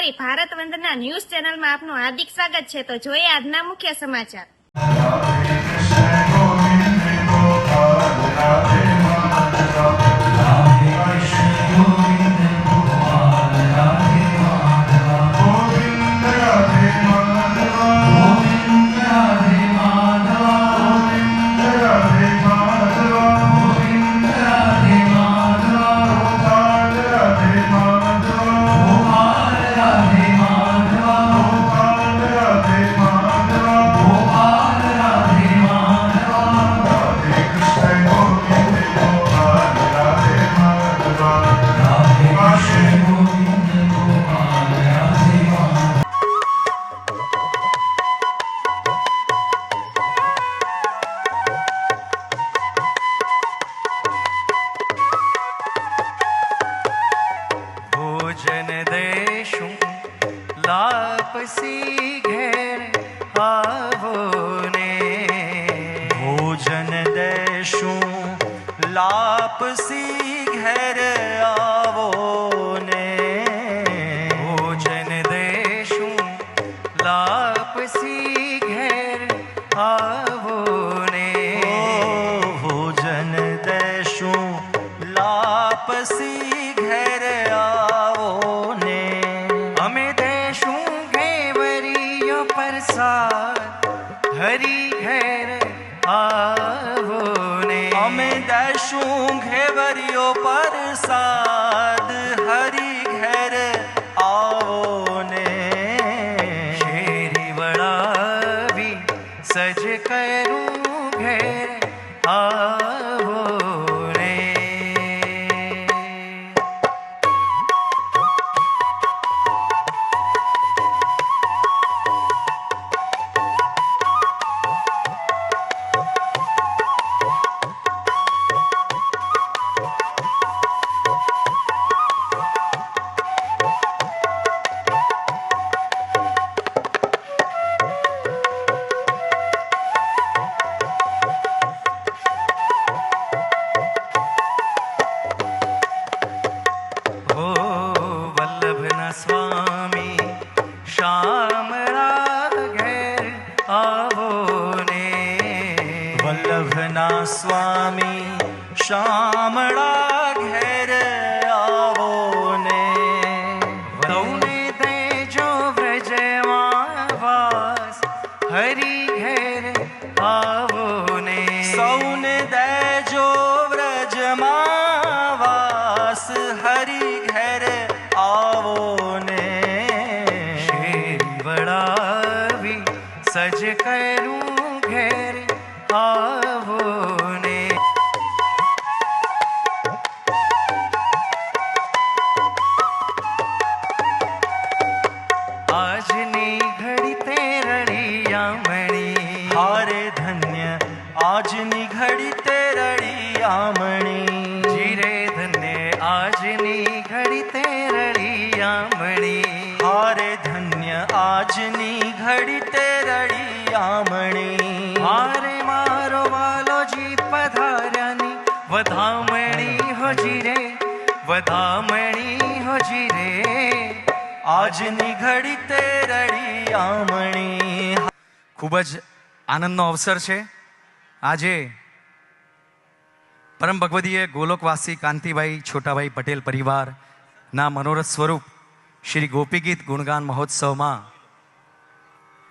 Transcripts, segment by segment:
અમારી ભારત વંદના ન્યૂઝ ચેનલમાં આપનું હાર્દિક સ્વાગત છે. તો જોઈએ આજના મુખ્ય સમાચાર. ભોજન દેશું લાપસી ઘેર આવો ને, ભોજન દેશું લાપસી ઘેર આવો ને, ભોજન દેશું લાપસી ઘેર આવો ને, ભોજન દેશું લાપસી ઘેર આવો ને, અમે દેશું ઘેવરીયો પ્રસાદ હરી ઘેર આવો ને, અમે દેશું ઘેવરીયો પ્રસાદ હરી ઘેર આવો ને, શેરી વળાવી સજ કરું ઘેર આવો ને. સ્વામી શામળા ઘેર આવો ને, વલ્લભના સ્વામી શામળા ઘેર આવો ને, સૌને દેજો વ્રજમાં વાસ હરી ઘેર આવો ને, સૌને દેજો વ્રજમાં વાસ હરી ઘેર આવો ને, શેરી વળાવી સજ કરું ઘેર આવો ને. આજની ઘડી તે રળિયામણી, હારે ધન્ય આજની ઘડી તે રળિયામણી, જીરે ધન્ય આજની ઘડી તે રળિયામણી, હારે ધન્ય આજની ઘડી તે રળિયામણી, હારે મારો વાલોજી પધાર્યાની વધામણી હોજી રે, વધામણી હોજી રે, આજની ઘડી તે રળિયામણી. ખૂબ જ આનંદનો અવસર છે. આજે પરમ ભગવદીય ગોલોકવાસી કાંતિભાઈ છોટાભાઈ પટેલ પરિવારના મનોરથ સ્વરૂપ શ્રી ગોપીગીત ગુણગાન મહોત્સવમાં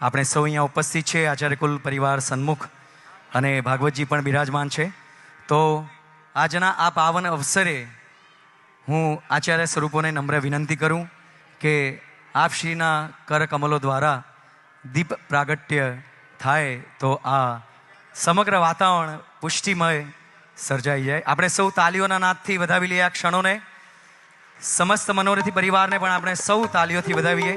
આપણે સૌ અહીંયા ઉપસ્થિત છે. આચાર્યકુલ પરિવાર સન્મુખ અને ભાગવતજી પણ બિરાજમાન છે. તો આજના આ પાવન અવસરે હું આચાર્ય સ્વરૂપોને નમ્ર વિનંતી કરું કે આપશ્રીના કર કમલો દ્વારા દીપ પ્રાગટ્ય થાય તો આ સમગ્ર વાતાવરણ પુષ્ટિમય સર્જાઈ જાય. આપણે સૌ તાલીઓના નાદથી વધાવી લઈએ આ ક્ષણોને. સમસ્ત મનોરથી પરિવારને પણ આપણે સૌ તાલીઓથી વધાવીએ.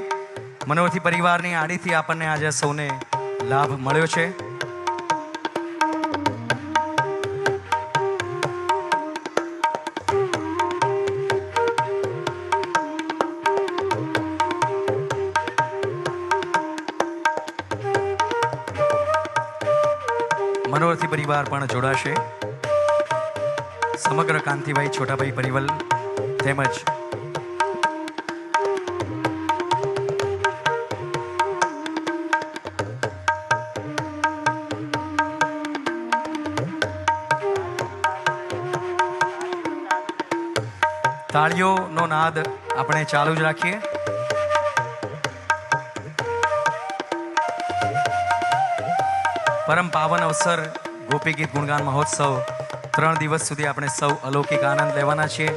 મનોરથી પરિવારની આડીથી આપણને આજે સૌને લાભ મળ્યો છે. મનોરથી પરિવાર પણ જોડાશે. સમગ્ર કાંતિભાઈ છોટાભાઈ પરિવાર તેમજ તાળીઓનો નાદ આપણે ચાલુ જ રાખીએ. પરમ પાવન અવસર ગોપી ગીત ગુણગાન મહોત્સવ 3 દિવસ સુધી આપણે સૌ અલૌકિક આનંદ લેવાના છીએ.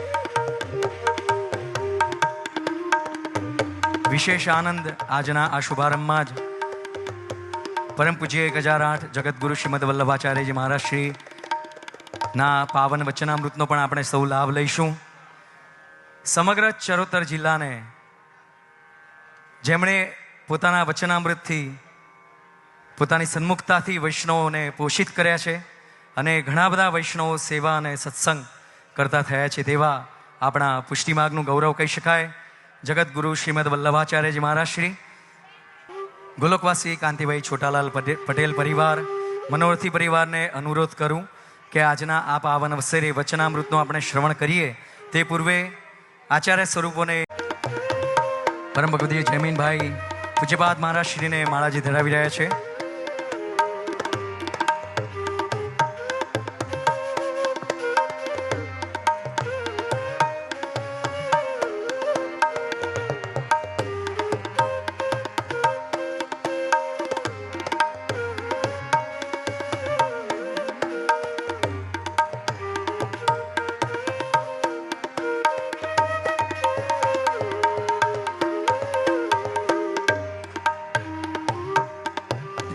વિશેષ આનંદ આજના આ શુભારંભમાં જ પરમ પૂજ્ય 1008 જગતગુરુ શ્રીમદ વલ્લભાચાર્યજી મહારાજ શ્રી ના પાવન વચનામૃતનો પણ આપણે સૌ લાભ લઈશું. સમગ્ર ચરોતર જિલ્લાને જેમણે પોતાના વચનામૃતથી પોતાની સન્મુખતાથી વૈષ્ણવોને પોષિત કર્યા છે અને ઘણા બધા વૈષ્ણવો સેવા અને સત્સંગ કરતા થયા છે તેવા આપણા પુષ્ટિમાર્ગનું ગૌરવ કહી શકાય. જગતગુરુ શ્રીમદ વલ્લભાચાર્યજી મહારાજ શ્રી ગોલોકવાસી કાંતિભાઈ છોટાલાલ પટેલ પરિવાર મનોરથી પરિવારને અનુરોધ કરું કે આજના આ પાવન અવસરે વચનામૃતનું આપણે શ્રવણ કરીએ તે પૂર્વે આચાર્ય સ્વરૂપોને પરમ ભગવદીય જયમીનભાઈ પૂજ્યપાદ મહારાજ શ્રીને માળાજી ધરાવી રહ્યા છે.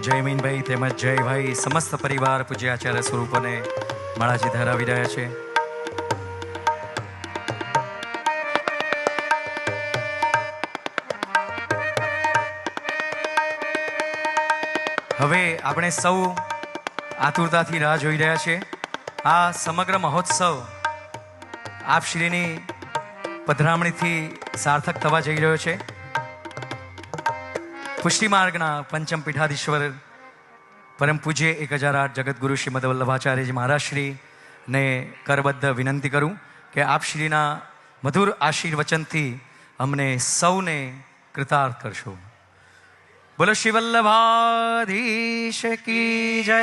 જયમીનભાઈ તેમજ જયભાઈ સમસ્ત પરિવાર પૂજ્ય આચાર્ય સ્વરૂપોને માળાજી ધરાવી રહ્યા છે. હવે આપણે સૌ આતુરતાથી રાહ જોઈ રહ્યા છે. આ સમગ્ર મહોત્સવ આપ શ્રીની પધરામણીથી સાર્થક થવા જઈ રહ્યો છે. પુષ્ટિમાર્ગના પંચમ પીઠાધીશ્વર પરમ પૂજ્ય 1008 જગતગુરુ શ્રીમદ વલ્લભાચાર્યજી મહારાજ શ્રીને કરબદ્ધ વિનંતી કરું કે આપ શ્રીના મધુર આશીર્વચનથી અમને સૌને કૃતાર્થ કરશો. બોલો શ્રી વલ્લભાધીશ કી જય.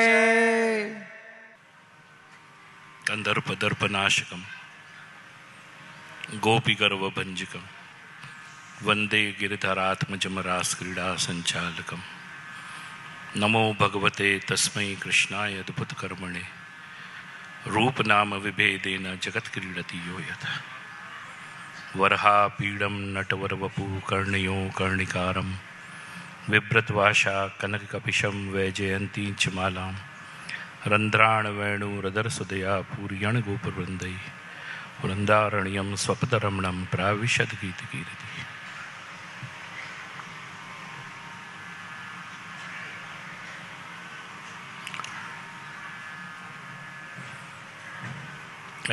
કંદર્પ દર્પનાશકમ ગોપી ગર્વ ભંજકમ વંદે ગિરિધરાત્મજમરાસ ક્રીડા સંચાલકમ. નમો ભગવતે તસ્મૈ કૃષ્ણાય અદ્ભુત કર્મણે રૂપ નામ વિભેદેન જગત ક્રીડતી યો યથ. વરહા પીડમ નટવર વપુ કર્ણયો કર્ણિકારમ બિભ્રતવાશા કનક કપિશમ વૈજયંતી ચ માલામ રંધ્રાણ વેણુ રદર સુદયા પૂર્યણ ગોપવૃંદૈ વૃંદારણ્યમ સ્વપદરમણમ પ્રાવિશદ ગીત કીર્તિ.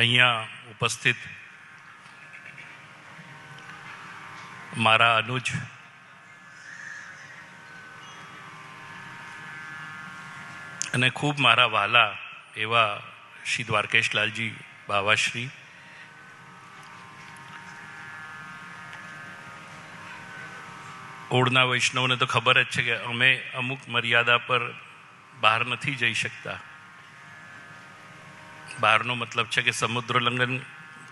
અહીંયા ઉપસ્થિત મારા અનુજ અને ખૂબ મારા વાલા એવા શ્રી દ્વારકેશલાલજી બાવાશ્રી, ઓળના વૈષ્ણવને તો ખબર જ છે કે અમે અમુક મર્યાદા પર બહાર નથી જઈ શકતા. બહારનો મતલબ છે કે સમુદ્ર લંઘન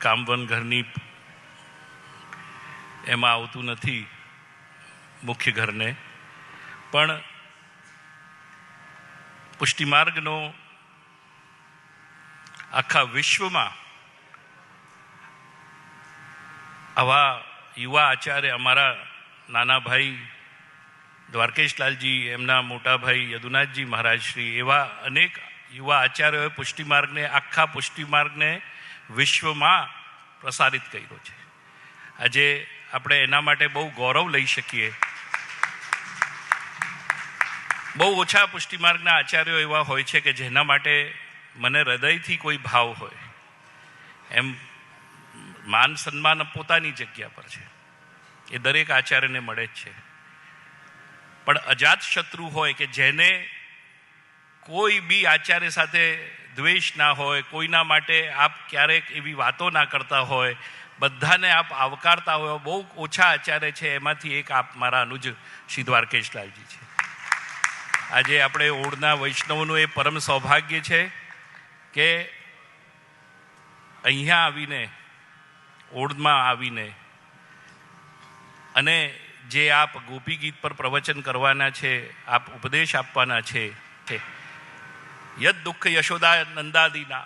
કામવન ઘરની એમાં આવતું નથી મુખ્ય ઘરને, પણ પુષ્ટિમાર્ગનો આખા વિશ્વમાં આવા યુવા આચાર્ય અમારા નાના ભાઈ દ્વારકેશલાલજી, એમના મોટા ભાઈ યદુનાથજી મહારાજશ્રી, એવા અનેક યુવા આચાર્યોએ પુષ્ટિમાર્ગને, આખા પુષ્ટિમાર્ગને વિશ્વમાં પ્રસારિત કર્યો છે. આજે આપણે એના માટે બહુ ગૌરવ લઈ શકીએ. બહુ ઓછા પુષ્ટિમાર્ગના આચાર્યો એવા હોય છે કે જેના માટે મને હૃદયથી કોઈ ભાવ હોય. એમ માન સન્માન પોતાની જગ્યા પર છે, એ દરેક આચાર્યને મળે જ છે. પણ અજાત શત્રુ હોય કે જેને કોઈ બી આચાર્ય સાથે દ્વેષ ના હોય, કોઈના માટે આપ ક્યારેક એવી વાતો ના કરતા હોય, બધાને આપ આવકારતા હોય, બહુ ઓછા આચાર્ય છે. એમાંથી એક આપ મારા અનુજ શ્રી દ્વારકેશલાલજી છે. આજે આપણે ઓળના વૈષ્ણવનું એ પરમ સૌભાગ્ય છે કે અહીંયા આવીને ઓળમાં આવીને અને જે આપ ગોપી ગીત પર પ્રવચન કરવાના છે, આપ ઉપદેશ આપવાના છે, યદ દુઃખ યશોદા નંદાદીના,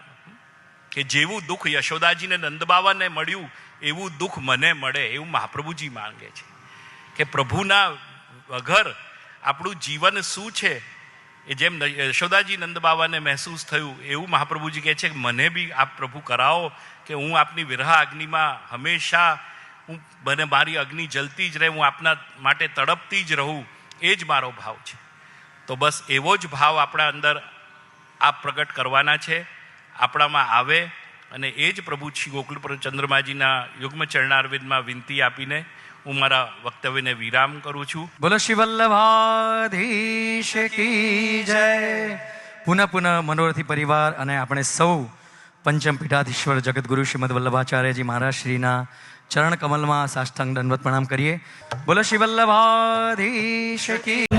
કે જેવું દુઃખ યશોદાજીને નંદબાવાને મળ્યું એવું દુઃખ મને મળે, એવું મહાપ્રભુજી માંગે છે. કે પ્રભુના વગર આપણું જીવન શું છે, એ જેમ યશોદાજી નંદબાવાને મહેસૂસ થયું એવું મહાપ્રભુજી કહે છે કે મને બી આપ પ્રભુ કરાવો, કે હું આપની વિરહ અગ્નિમાં હંમેશા મને મારી અગ્નિ જલતી જ રહે, હું આપના માટે તડપતી જ રહું, એ જ મારો ભાવ છે. તો બસ એવો જ ભાવ આપણા અંદર આપ પ્રગટ કરવાના છે, આપણામાં આવે, અને એ જ પ્રભુ શ્રી ગોકુળ ચંદ્રમાજીના યુગ્મ ચરણારવિંદમાં વિનંતી આપીને હું મારા વક્તવ્યને વિરામ કરું છું. બોલો શ્રી વલ્લભાધીશ કી જય. પુનઃ મનોરથી પરિવાર અને આપણે સૌ પંચમ પીઠાધીશ્વર જગતગુરુ શ્રીમદ વલ્લભાચાર્યજી મહારાજ શ્રીના ચરણ કમલમાં સાષ્ટાંગ દંડવત પ્રણામ કરીએ. બોલો શ્રી વલ્લભાધીશ કી